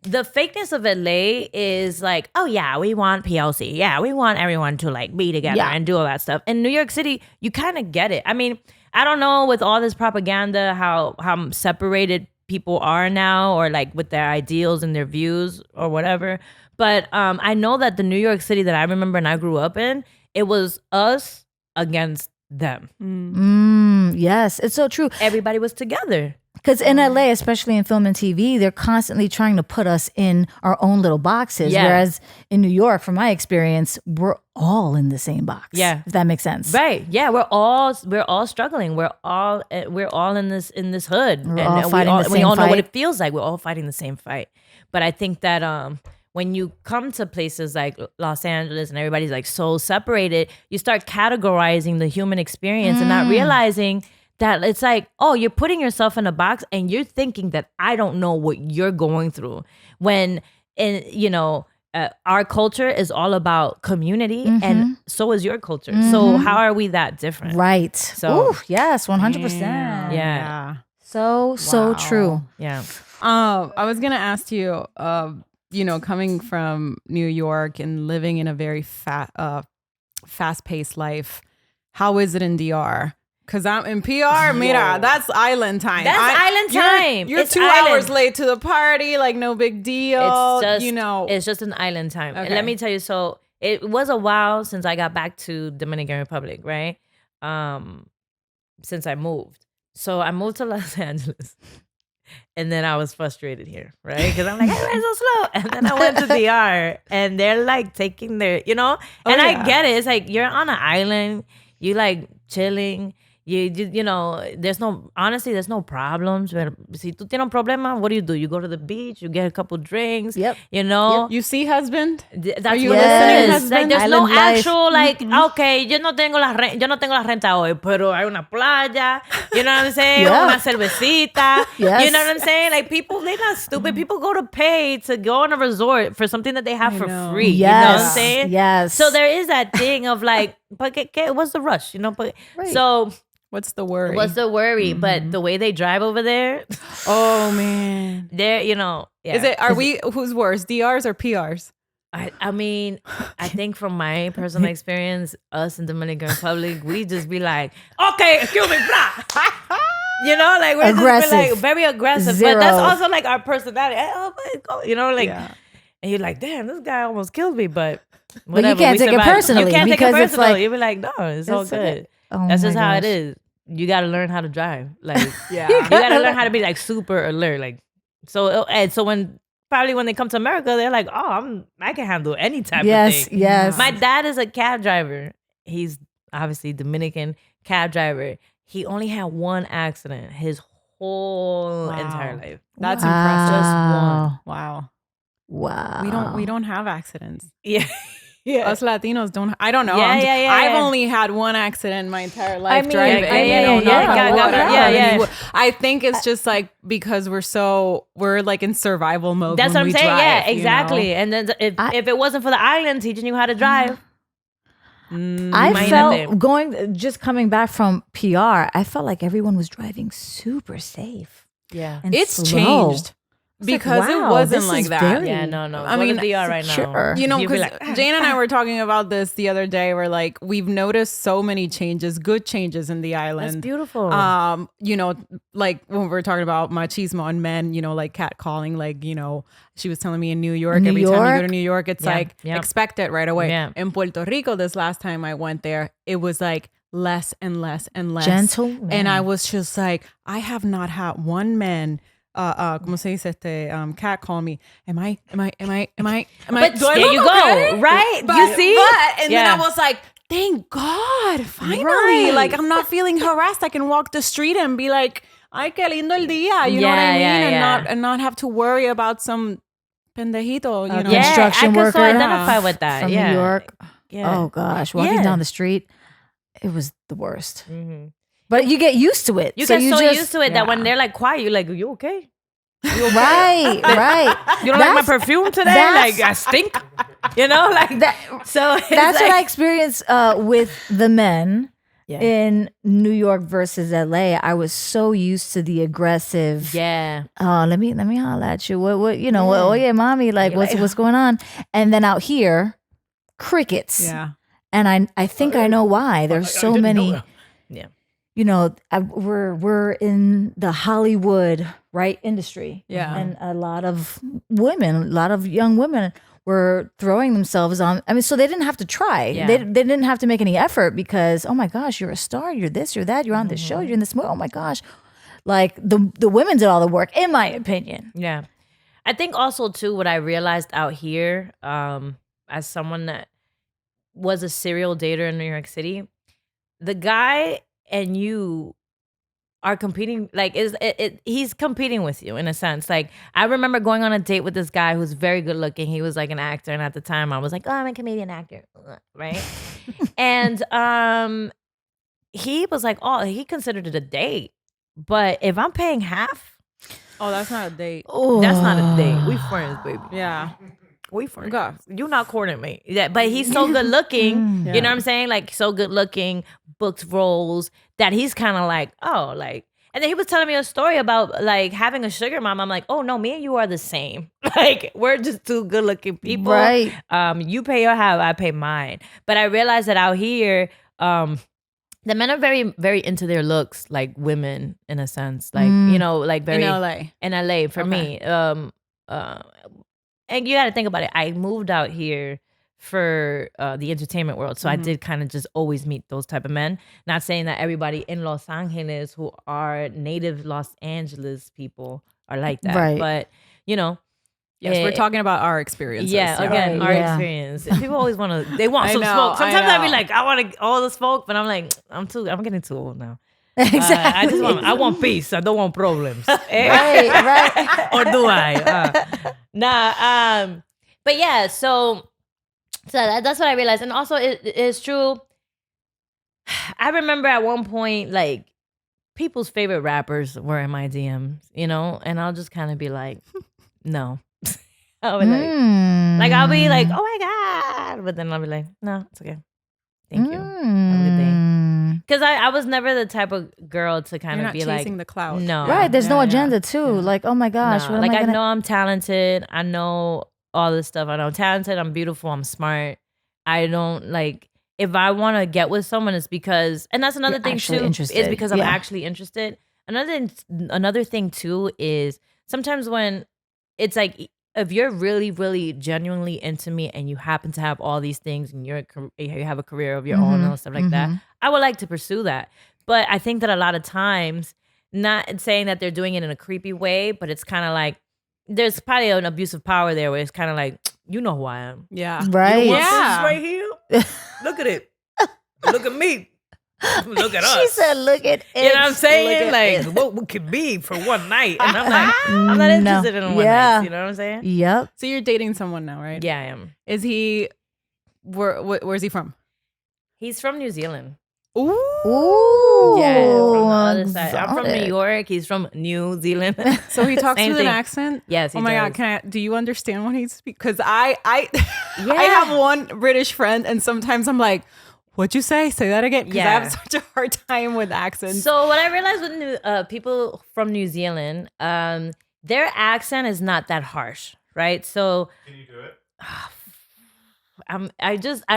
the fakeness of LA is like, oh yeah, we want PLC. Yeah, we want everyone to like be together and do all that stuff. In New York City, you kind of get it. I mean, I don't know with all this propaganda, how separated people are now, or like with their ideals and their views or whatever. But I know that the New York City that I remember and I grew up in, it was us against them. Yes, it's so true. Everybody was together. Because in LA, especially in film and TV, they're constantly trying to put us in our own little boxes. Yeah. Whereas in New York, from my experience, we're all in the same box. Yeah, if that makes sense. Right. Yeah, we're all struggling. We're all in this hood. We're all fighting the same fight. We all know what it feels like. We're all fighting the same fight. But I think that when you come to places like Los Angeles and everybody's like so separated, you start categorizing the human experience and not realizing that it's like, oh, you're putting yourself in a box and you're thinking that I don't know what you're going through. When, our culture is all about community, and so is your culture. So how are we that different? Right. So Ooh, yes, 100%. yeah. So true. Yeah. I was gonna ask you, coming from New York and living in a very fast-paced life, how is it in DR? Because I'm in PR, mira, that's island time. That's island time. You're It's 2 island. hours late to the party, like no big deal. It's just an island time. Okay. And let me tell you, so it was a while since I got back to Dominican Republic, right? Since I moved. So I moved to Los Angeles. And then I was frustrated here, right? Because I'm like, hey, why so slow? And then I went to DR and they're like taking their, and I get it. It's like you're on an island, you like chilling. There's no problems. But si tú tienes un problema, what do? You go to the beach, you get a couple drinks. Yep. You see, husband? That's Are you what listening, it is. husband? Like, there's Island no life. actual like, okay, yo no tengo la renta hoy, pero hay una playa. You know what I'm saying? Yeah. Una cervecita. Yes. You know what I'm saying? Like people, they're not stupid. People go to pay to go on a resort for something that they have for free. Yes. You know what I'm saying? Yes. So there is that thing of like, but what's the rush? Right. So What's the worry? what's the worry? But the way they drive over there, Oh man. they're yeah. Are we who's worse, DRs or PRs? I mean, I think from my personal experience, us in Dominican Republic, we just be like, okay, excuse me, blah. Like we're Aggressive. just be like very aggressive. Zero. But that's also like our personality. Yeah. And you're like, damn, this guy almost killed me, but But whatever. you can't we take it survived. personally You can't take it because it's personal. like- You be like, no, it's all It's okay. good. Oh That's my just how it gosh. is. You got to learn how to drive. Like, Yeah. you got to learn how to be like super alert. Like, so when they come to America, they're like, oh, I can handle any type of thing. Yes. My dad is a cab driver. He's obviously Dominican cab driver. He only had one accident his whole Wow. entire life. That's Wow. impressive. Wow. Wow. We don't have accidents. Yeah. Yeah. Us Latinos don't. I don't know. Yeah, I'm just- yeah. I've only had one accident in my entire life mean, driving. yeah. knock on Yeah, wood. yeah, yeah. I think it's just like because we're like in survival mode. That's when what I'm we saying. drive, Yeah, you know? exactly. And then if it wasn't for the island teaching you how to drive, I Imagínate. felt coming back from PR, I felt like everyone was driving super safe. yeah. And It's slow. changed It's like, because it wow, wasn't this like is that. very- Yeah, no. I Go to mean, DR right now. sure. You know, You'll be because like, Jane and I were talking about this the other day. We're like, we've noticed so many changes, good changes in the island. that's beautiful. Like when we're talking about machismo and men, like catcalling, like, she was telling me in New York, New every time you go York? to New York, it's Yeah, like, yeah. expect it right away. Yeah. In Puerto Rico, this last time I went there, it was like less and less and less. Gentleman. And I was just like, I have not had one man como se dice cat call me. Am I? But do I there look you go, okay? right? But, You see? and then I was like, thank God, finally. Right. Like I'm not feeling harassed. I can walk the street and be like, ay, qué lindo el día. You know what I mean? And not have to worry about some pendejito, you know. Yeah. construction I can so worker. identify with that. from yeah. New York. Yeah. Oh gosh, walking Yeah. down the street, it was the worst. Mhm. But you get used to it. You get so just- used to it that when yeah. they're like quiet, you're like, are you okay? right. You don't like my That's- perfume today? that's- Like I stink. Like That- So it's That's like, what I experienced with the men Yeah. in New York versus LA. I was so used to the aggressive. Yeah. Oh, let me holler at you. What oh yeah, mommy, like You're like, what's going on? And then out here, crickets. Yeah. And I think I know why. There's so many. Yeah. We're in the Hollywood industry. Yeah. And a lot of young women were throwing themselves on. I mean, so they didn't have to try. Yeah. They didn't have to make any effort because, oh my gosh, you're a star, you're this, you're that, you're on this show, Mm-hmm. you're in this movie. Oh my gosh. Like the women did all the work, in my opinion. Yeah. I think also too what I realized out here, as someone that was a serial dater in New York City, the guy and you are competing, like he's competing with you in a sense. Like I remember going on a date with this guy who's very good looking. He was like an actor, and at the time I was like, oh, I'm a comedian actor, right? And he was like, oh, he considered it a date. But if I'm paying half, Oh, that's not a date. Oh, that's not a date. We friends, baby. Yeah. boyfriend. God. You not courting me. Yeah, but he's so good looking. Yeah. You know what I'm saying? Like so good looking, booked roles that he's kind of like, oh, like. And then he was telling me a story about like having a sugar mom. I'm like, oh no, me and you are the same. Like we're just two good looking people. Right. You pay your half, I pay mine. But I realized that out here, the men are very, very into their looks, like women in a sense. Like, you know, like very In LA. In LA for me. And you got to think about it. I moved out here for the entertainment world, so I did kind of just always meet those type of men. Not saying that everybody in Los Angeles who are native Los Angeles people are like that, Right. but you know. Yes, we're talking about our experiences. Yeah, again, Right, our yeah. experience. And people always want to. They want I some know, smoke. Sometimes I I'd be know. like, I want all the smoke, but I'm like, I'm getting too old now. Exactly. I want peace. I don't want problems. right. Or do I? But yeah, so that's what I realized. And also it's true. I remember at one point, like, people's favorite rappers were in my DMs, you know? And I'll just kind of be like, no. I'll be like I'll be like, oh my God. But then I'll be like, no, it's okay. Thank you. Have a good day. Because I was never the type of girl to kind You're of not be like, chasing the clout. no. Right. There's no Yeah, agenda too. Like, oh my gosh. Nah, What like am I I gonna... know I'm talented. I know all this stuff. I know I'm talented. I'm beautiful. I'm smart. I don't like if I want to get with someone, it's because, and that's another You're thing actually too. interested. Is because I'm Yeah. actually interested. Another thing too is sometimes when it's like if you're really, really genuinely into me and you happen to have all these things and you have a career of your own and stuff like that, I would like to pursue that. But I think that a lot of times, not saying that they're doing it in a creepy way, but it's kind of like there's probably an abuse of power there where it's kind of like, you know who I am. Yeah. Right. You want this Yeah. right here? Look at it. Look at me. Look at us. She said, look at it. You know what I'm saying? Look Like, at it. what we could be for one night. And I'm like, I'm not interested in one Yeah. night. You know what I'm saying? Yep. So you're dating someone now, right? Yeah, I am. Is he, where's he from? He's from New Zealand. Ooh. Ooh. Yeah, from the other side. I'm from New exotic. York. He's from New Zealand. So he talks Same with thing. an accent? Yes, he Oh my does. God, do you understand what he speaks? Because I Yeah. I have one British friend and sometimes I'm like, what'd you say? Say that again. Because I Yeah. have such a hard time with accents. So what I realized with people from New Zealand, their accent is not that harsh, right? So Can you do it? I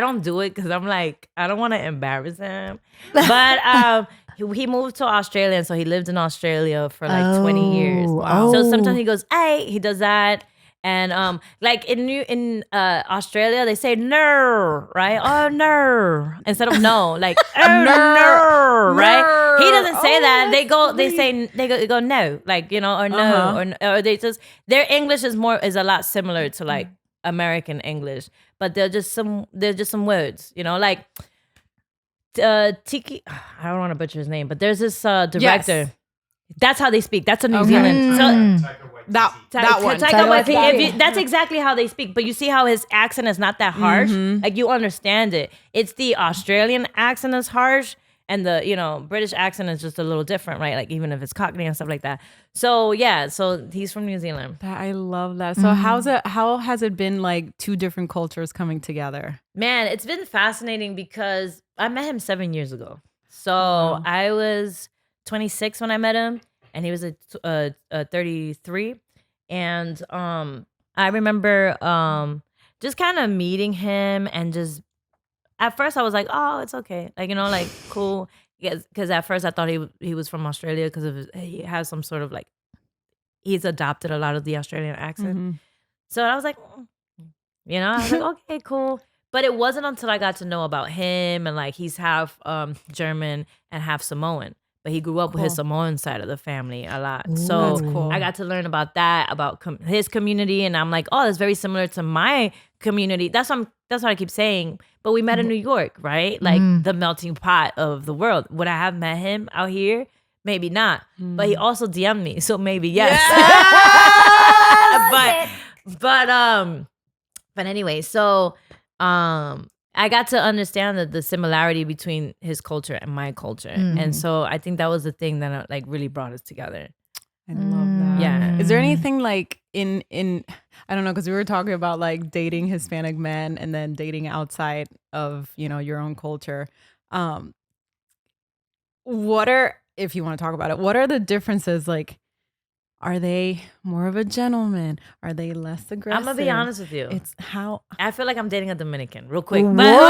don't do it because I'm like, I don't want to embarrass him. But he moved to Australia, and so he lived in Australia for like 20 years. Wow. So sometimes he goes, "Hey," he does that. And like in Australia, they say no, right? Oh no, instead of no, like oh no, right? He doesn't say that. They go no, like or no, or they just their English is a lot similar to like American English, but they're just some words, like Tiki. I don't want to butcher his name, but there's this director. Yes. That's how they speak. That's a New Zealand. So That one. Taika Waititi, that's exactly how they speak. But you see how his accent is not that harsh. Like you understand it. It's the Australian accent that's harsh, and the British accent is just a little different, right? Like even if it's Cockney and stuff like that. So yeah, so he's from New Zealand. I love that. So how has it been like two different cultures coming together? Man, it's been fascinating because I met him 7 years ago. So I was 26 when I met him, and he was 33. And I remember just kind of meeting him, and just at first I was like, oh, it's okay, like cool, because at first I thought he was from Australia because he has some sort of like he's adopted a lot of the Australian accent. So I was like, I was like, okay, cool. But it wasn't until I got to know about him, and like he's half German and half Samoan. But he grew up with his Samoan side of the family a lot. So That's cool. I got to learn about that, about his community. And I'm like, oh, that's very similar to my community. That's what I keep saying. But we met in New York, right? Like the melting pot of the world. Would I have met him out here? Maybe not. But he also DM'd me. So maybe yes. But anyway, so I got to understand the similarity between his culture and my culture. And so I think that was the thing that like really brought us together. I love that. Yeah. Is there anything like in I don't know, because we were talking about like dating Hispanic men and then dating outside of, you know, your own culture. What are, if you want to talk about it, what are the differences? Like, are they more of a gentleman? Are they less aggressive? I'm gonna be honest with you. It's how I feel like I'm dating a Dominican, real quick. Whoa. But no.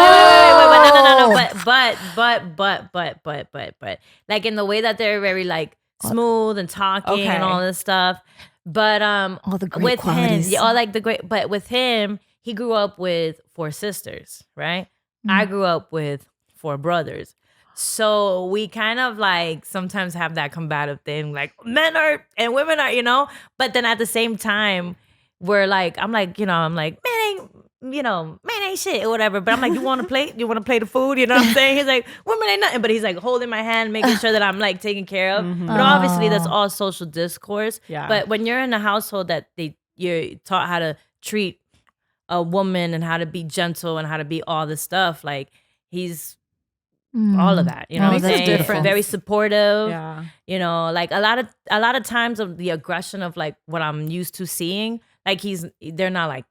Like in the way that they're very like smooth and talking and all this stuff. But all the great with qualities. him, yeah, all like the great. But with him, he grew up with 4 sisters, right? I grew up with 4 brothers. So we kind of like sometimes have that combative thing, like men are and women are, you know. But then at the same time, we're like, I'm like, man ain't shit or whatever. But I'm like, you want to play? You want to play the food? You know what I'm saying? He's like, women ain't nothing. But he's like holding my hand, making sure that I'm like taken care of. But obviously, that's all social discourse. Yeah. But when you're in a household that you're taught how to treat a woman and how to be gentle and how to be all this stuff, like he's all of that, you know what I'm Makes a saying? difference. Very supportive. Yeah. You know, like a lot of times of the aggression of like what I'm used to seeing, like he's not like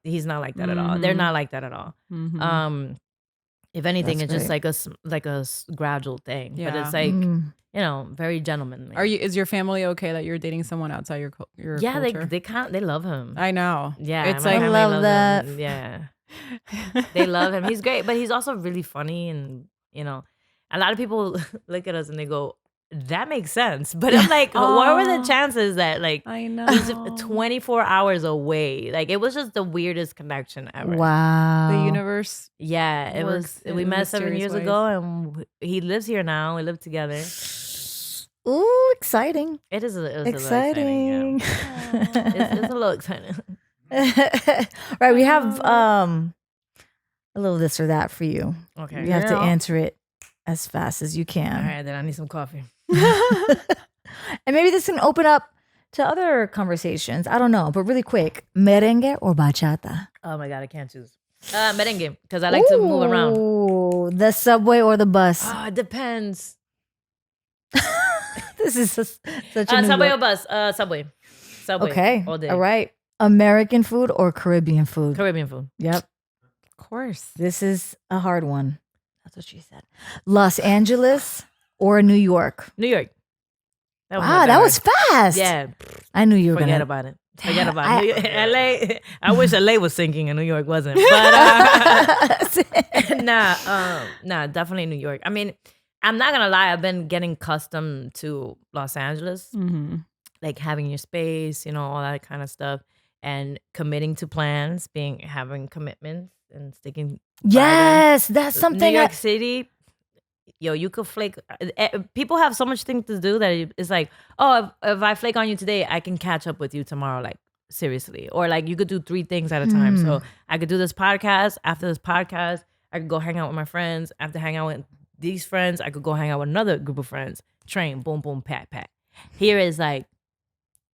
that at all. They're not like that at all. If anything, That's it's just great. like a gradual thing. But Yeah. it's like, very gentlemanly. Is your family okay that you're dating someone outside your yeah, culture? they love him. I know. Yeah, It's my like family love loves that. him. Yeah. They love him. He's great, but he's also really funny, and a lot of people look at us and they go, "That makes sense." But I'm like, what were the chances that like I know. he's 24 hours away? Like it was just the weirdest connection ever. Wow. The universe. Yeah, it Works was. We in met 7 mysterious years ways. ago, and he lives here now. We live together. Ooh, exciting. It is. It was Exciting. A little exciting. Yeah. It's a little exciting. Right, we have a little this or that for you. Okay. You have to Girl. answer it as fast as you All can. right, then I need some coffee. And maybe this can open up to other conversations. I don't know, but really quick, merengue or bachata? Oh my god, I can't choose. Merengue, because I like to move around. Ooh, the subway or the bus? Oh, it depends. This is such a New Subway York- or bus? Subway. Subway. Okay, All day. all right. American food or Caribbean food? Caribbean food. Yep. Of course. This is a hard one. That's what she said. Los Angeles or New York? New York. That was Wow, not that bad. was fast. Yeah. I knew you were Forget gonna. about it. Forget about it. LA. I wish LA was sinking and New York wasn't. But nah, definitely New York. I mean, I'm not gonna lie. I've been getting accustomed to Los Angeles, like having your space, all that kind of stuff, and committing to plans, having commitments and sticking. Yes, that's something. New York City, you could flake. People have so much things to do that it's like, oh, if I flake on you today, I can catch up with you tomorrow. Like seriously, or like you could do 3 things at a time. So I could do this podcast. After this podcast, I could go hang out with my friends. After hang out with these friends, I could go hang out with another group of friends. Train, boom, boom, pat, pat. Here is like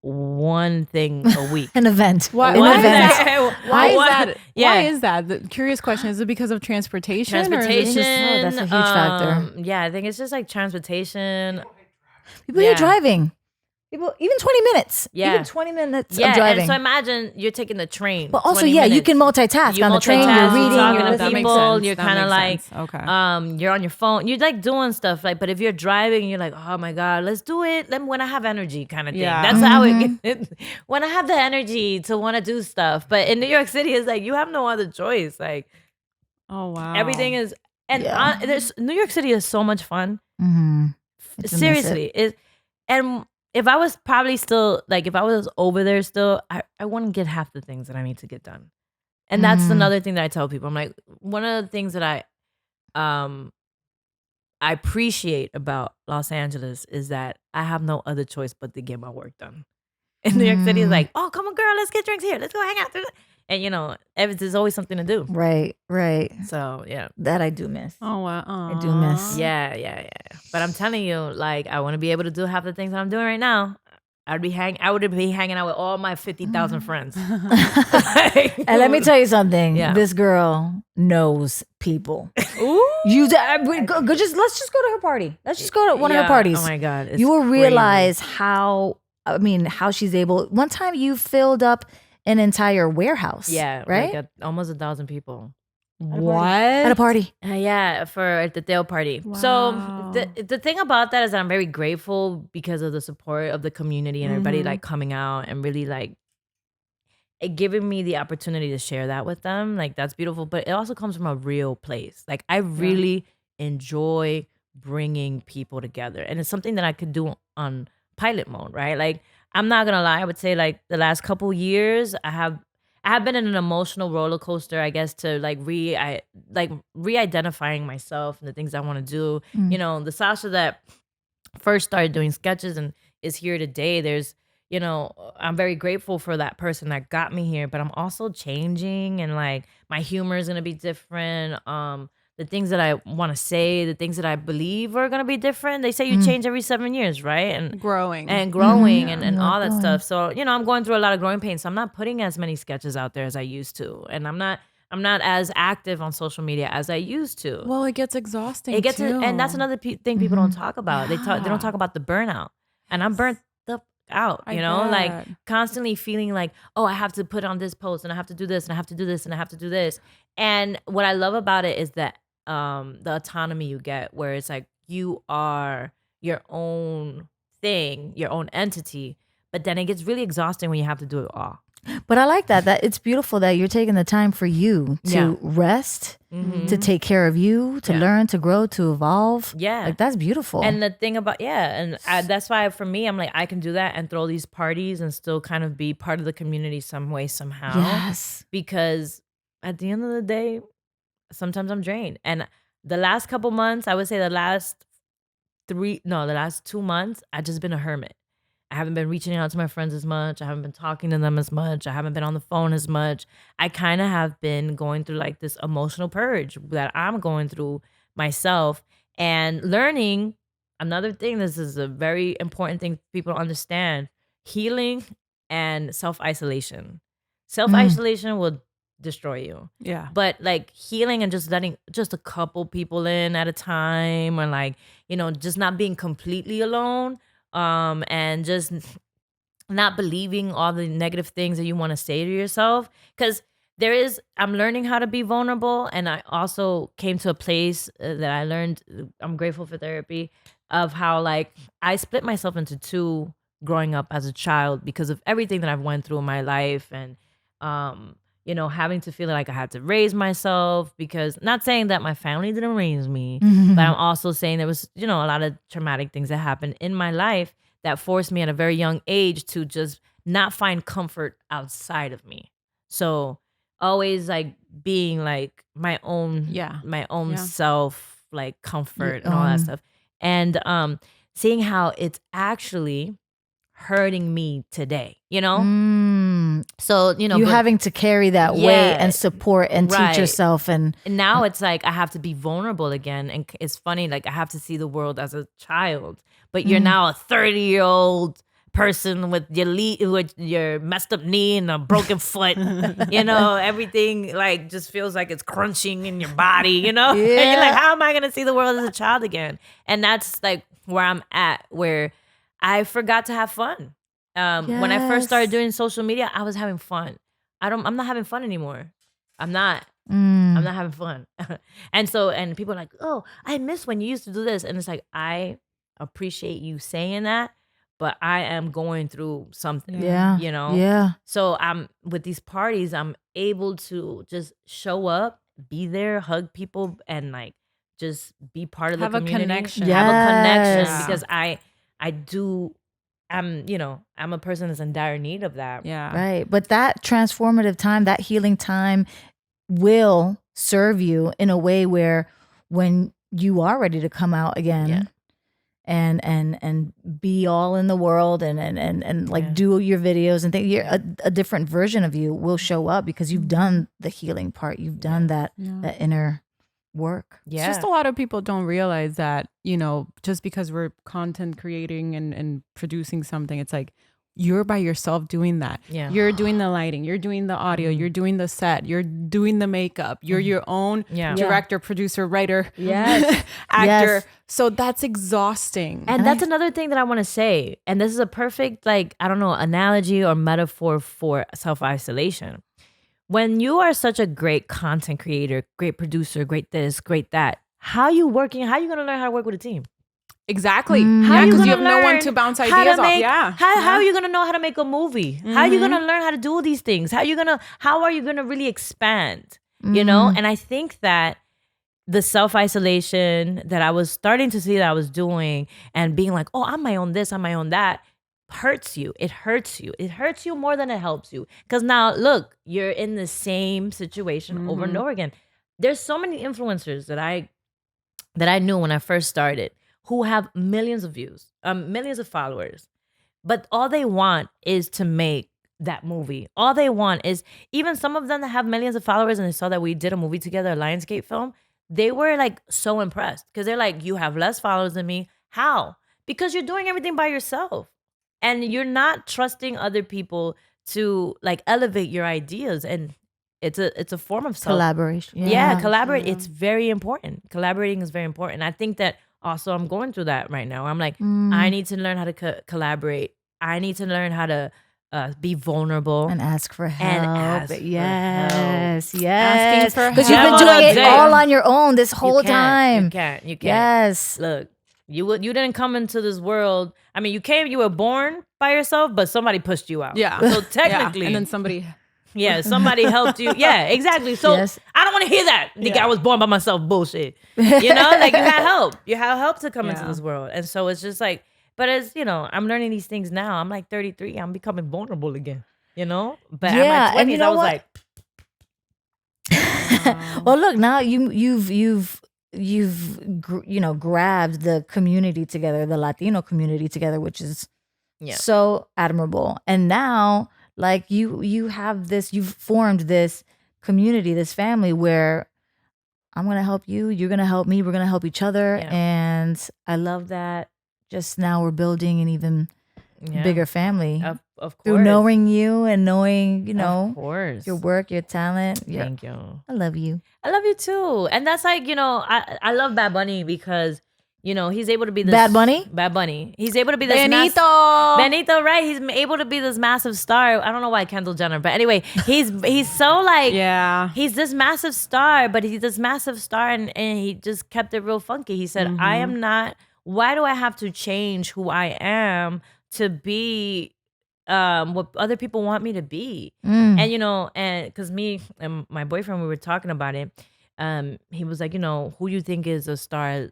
one thing a week. An event. Why An is event. that? Why is that? Yeah. Why is that? The curious question, is it because of transportation? Or is it Transportation. just- that's a huge factor. Yeah, I think it's just like transportation. People are driving. People, even 20 minutes. Yeah. Even 20 minutes Yeah, of driving. and so imagine you're taking the train. But also, 20 you minutes. can multitask You on the train. multitask, You're you're reading. talking You're to that listening. makes people. sense. You're That kind of makes like, sense. Okay. you're on your phone. You're like doing stuff. Like, but if you're driving, you're like, oh my god, let's do it. When I have energy, kind of thing. Yeah. That's how it gets. When I have the energy to want to do stuff. But in New York City, it's like you have no other choice. Like Oh wow. everything is, and Yeah. New York City is so much fun. Mhm. It's a mess Seriously, and if I was probably still like if I was over there still, I wouldn't get half the things that I need to get done. And that's another thing that I tell people. I'm like, one of the things that I appreciate about Los Angeles is that I have no other choice but to get my work done. In New York City, it's like, oh, come on, girl, let's get drinks here. Let's go hang out. And there's always something to do. Right, right. So yeah. That I do miss. Oh wow. I do miss. Yeah. But I'm telling you, like, I want to be able to do half the things that I'm doing right now. I would be hanging out with all my 50,000 friends. And let me tell you something. Yeah. This girl knows people. Ooh. Let's just go to her party. Let's just go to one of her parties. Oh my god. You will realize how I mean, how she's able. One time you filled up an entire warehouse. Yeah, right. like almost 1,000 people. What? At a party. Yeah, for the Dale party. Wow. So the thing about that is that I'm very grateful because of the support of the community and everybody like coming out and really like it giving me the opportunity to share that with them. Like that's beautiful, but it also comes from a real place. Like I really enjoy bringing people together, and it's something that I could do on pilot mode, right? Like I'm not gonna lie, I would say like the last couple years I have been in an emotional roller coaster, I guess, to like re-identifying myself and the things I want to do. You know, the Sasha that first started doing sketches and is here today. There's, you know, I'm very grateful for that person that got me here, but I'm also changing and like my humor is gonna be different. The things that I want to say, the things that I believe are gonna be different. They say you change every 7 years, right? And Growing. and all that stuff. So, you know, I'm going through a lot of growing pains. So I'm not putting as many sketches out there as I used to. And I'm not as active on social media as I used to. Well, it gets exhausting. It gets too. and that's another thing people don't talk about. They don't talk about the burnout. And I'm burnt the out, you know, like constantly feeling like, oh, I have to put on this post and I have to do this and I have to do this and I have to do this. And what I love about it is that the autonomy you get, where it's like you are your own thing, your own entity, but then it gets really exhausting when you have to do it all. But I like that it's beautiful that you're taking the time for you to rest, to take care of you, to learn, to grow, to evolve. Yeah. Like that's beautiful. And the thing about, that's why for me, I'm like, I can do that and throw these parties and still kind of be part of the community some way, somehow. Yes. Because at the end of the day, sometimes I'm drained. And the last couple months, I would say the last 2 months, I've just been a hermit. I haven't been reaching out to my friends as much. I haven't been talking to them as much. I haven't been on the phone as much. I kind of have been going through like this emotional purge that I'm going through myself and learning. Another thing, this is a very important thing people understand: healing and self-isolation. Self-isolation will destroy you. Yeah. But like healing and just letting just a couple people in at a time, or like, you know, just not being completely alone, and just not believing all the negative things that you want to say to yourself. Because I'm learning how to be vulnerable. And I also came to a place that I learned, I'm grateful for therapy, of how like I split myself into two growing up as a child because of everything that I've went through in my life. And, you know, having to feel like I had to raise myself, because not saying that my family didn't raise me, but I'm also saying there was, you know, a lot of traumatic things that happened in my life that forced me at a very young age to just not find comfort outside of me. So always like being like my own self, like comfort and all that stuff. And seeing how it's actually hurting me today, you know? So, you know, you having to carry that weight and support and teach yourself. And now it's like I have to be vulnerable again. And it's funny, like I have to see the world as a child, but you're now a 30-year-old person with your messed up knee and a broken foot. You know, everything like just feels like it's crunching in your body, you know? And you're like, how am I going to see the world as a child again? And that's like where I'm at, where I forgot to have fun. When I first started doing social media, I was having fun. I'm not having fun anymore. I'm not having fun. And people are like, oh, I miss when you used to do this. And it's like, I appreciate you saying that, but I am going through something, you know? Yeah. So with these parties, I'm able to just show up, be there, hug people, and like, just be part of the community. Have a connection. Have a connection, because I'm a person that's in dire need of that. Yeah. Right. But that transformative time, that healing time will serve you in a way where when you are ready to come out again and be all in the world and like do your videos and think a different version of you will show up because you've done the healing part. You've done that inner work. It's just a lot of people don't realize that, you know, just because we're content creating and producing something, it's like you're by yourself doing that. Yeah. You're doing the lighting, you're doing the audio, you're doing the set, you're doing the makeup, you're your own director, producer, writer, Yes. actor. Yes. So that's exhausting. And that's another thing that I want to say. And this is a perfect, like, I don't know, analogy or metaphor for self-isolation. When you are such a great content creator, great producer, great this, great that, how are you going to learn how to work with a team? Exactly. How Because you you have gonna no one learn to bounce how ideas to off. make- Yeah. How are you gonna know how to make a movie? How are you gonna learn how to do these things? How are you gonna really expand? You know? And I think that the self-isolation that I was starting to see that I was doing and being like, oh, I'm my own this, I'm my own that, hurts you. It hurts you. It hurts you more than it helps you. Because now, look, you're in the same situation over and over again. There's so many influencers that I knew when I first started who have millions of views, millions of followers, but all they want is to make that movie. All they want is, even some of them that have millions of followers and they saw that we did a movie together, a Lionsgate film, they were like so impressed because they're like, you have less followers than me. How? Because you're doing everything by yourself and you're not trusting other people to like elevate your ideas. And it's a form of Collaboration. Yeah, collaborate. It's very important. Collaborating is very important. I think that also I'm going through that right now. I'm like, I need to learn how to collaborate. I need to learn how to be vulnerable And ask for help. and ask for yes. help. Yes. Asking for Because you've help. been doing it Yeah. all on your own this whole You can't. time. You can't. Yes. Look, you didn't come into this world. I mean, you were born by yourself, but somebody pushed you out. Yeah. So technically, And then somebody. yeah, somebody helped you. Yeah, exactly. So Yes. I don't want to hear that. The guy was born by myself bullshit. You know, like you had help. You had help to come into this world. And so it's just like, but as you know, I'm learning these things now. I'm like 33. I'm becoming vulnerable again. You know? But Yeah, at my 20s, and you know I was what? like, Well, look, now you've grabbed the community together, the Latino community together, which is so admirable. And now, like you've formed this community, this family where I'm gonna help you, you're gonna help me, we're gonna help each other, and I love that. Just now, we're building an even bigger family. Of course. Through knowing you and knowing, Of course. your work, your talent. Thank you. I love you. I love you too. And that's like, I love Bad Bunny because, he's able to be this. Bad Bunny? Bad Bunny. He's able to be this. Benito. Benito, right? He's able to be this massive star. I don't know why Kendall Jenner, but anyway, he's so like, he's this massive star, but he's this massive star and he just kept it real funky. He said, I am not, why do I have to change who I am to be what other people want me to be? And and because me and my boyfriend, we were talking about it. He was like, who you think is a star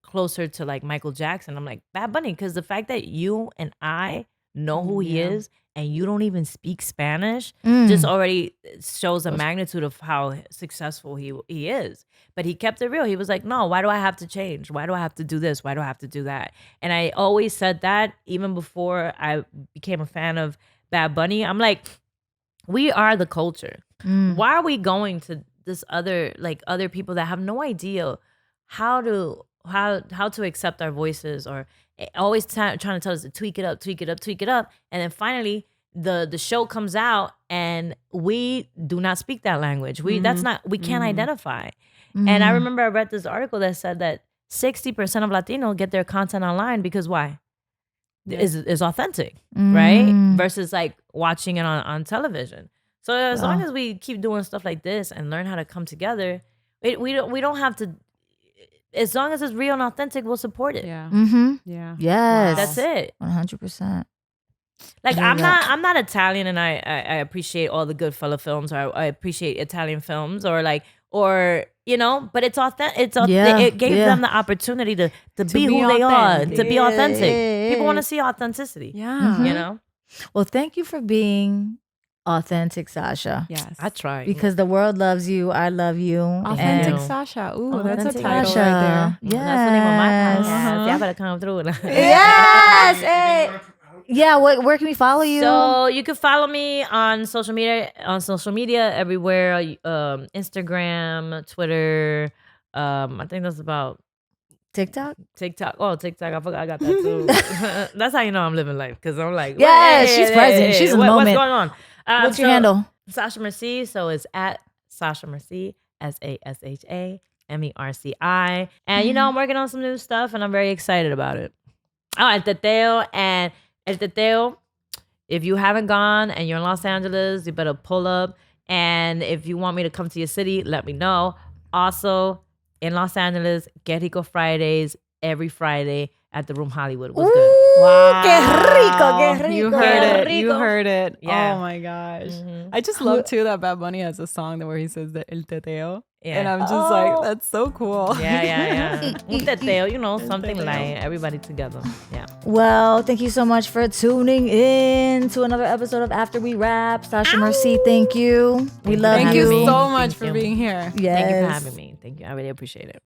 closer to like Michael Jackson? I'm like, Bad Bunny, because the fact that you and I know who he is and you don't even speak Spanish just already shows the magnitude of how successful he is. But he kept it real. He was like, no, why do I have to change? Why do I have to do this? Why do I have to do that? And I always said that even before I became a fan of Bad Bunny. I'm like, we are the culture. Why are we going to this other people that have no idea how to accept our voices, or always trying to tell us to tweak it up, and then finally the show comes out and we do not speak that language. We can't identify. And I remember I read this article that said that 60% of Latino get their content online because why? Is authentic, right? Versus like watching it on television. So as long as we keep doing stuff like this and learn how to come together, we don't have to. As long as it's real and authentic, we'll support it. Yeah. Yes. That's it. 100%. Like I'm not Italian, and I appreciate all the Goodfella films, or I appreciate Italian films, or but it's authentic. It gave them the opportunity to be who they are, to be authentic. People want to see authenticity. Yeah. Well, thank you for being authentic, Sasha. Yes. I try Because the world loves you. I love you. Authentic And- Sasha. Ooh, that's a Authentic title Sasha. right there. Yes. That's the name of my podcast. Y'all better come through. Yes. Hey. Yeah. Where can we follow you? So you can follow me on social media everywhere. Instagram, Twitter. I think that's about TikTok? TikTok. Oh, TikTok. I forgot I got that too. That's how you know I'm living life. Because I'm like, Yeah, she's present. She's in the moment. What's going on? What's your handle? Sasha Merci. So it's at Sasha Merci, SASHA MERCI. And you know, I'm working on some new stuff and I'm very excited about it. Oh, El Teteo. And El Teteo, if you haven't gone and you're in Los Angeles, you better pull up. And if you want me to come to your city, let me know. Also, in Los Angeles, Get Rico Fridays every Friday at the Room Hollywood. What's good? Wow. Que rico, que rico. You heard it. Rico. You heard it. Yeah. Oh my gosh. I just love too that Bad Bunny has a song where he says the El Teteo. Yeah. And I'm just like, that's so cool. Yeah. Un teteo, you know, something like everybody together. Yeah. Well, thank you so much for tuning in to another episode of After We Rap. Sasha Merci, thank you. We love Thank you. you so Thank much for you. being here. Yes. Thank you for having me. Thank you. I really appreciate it.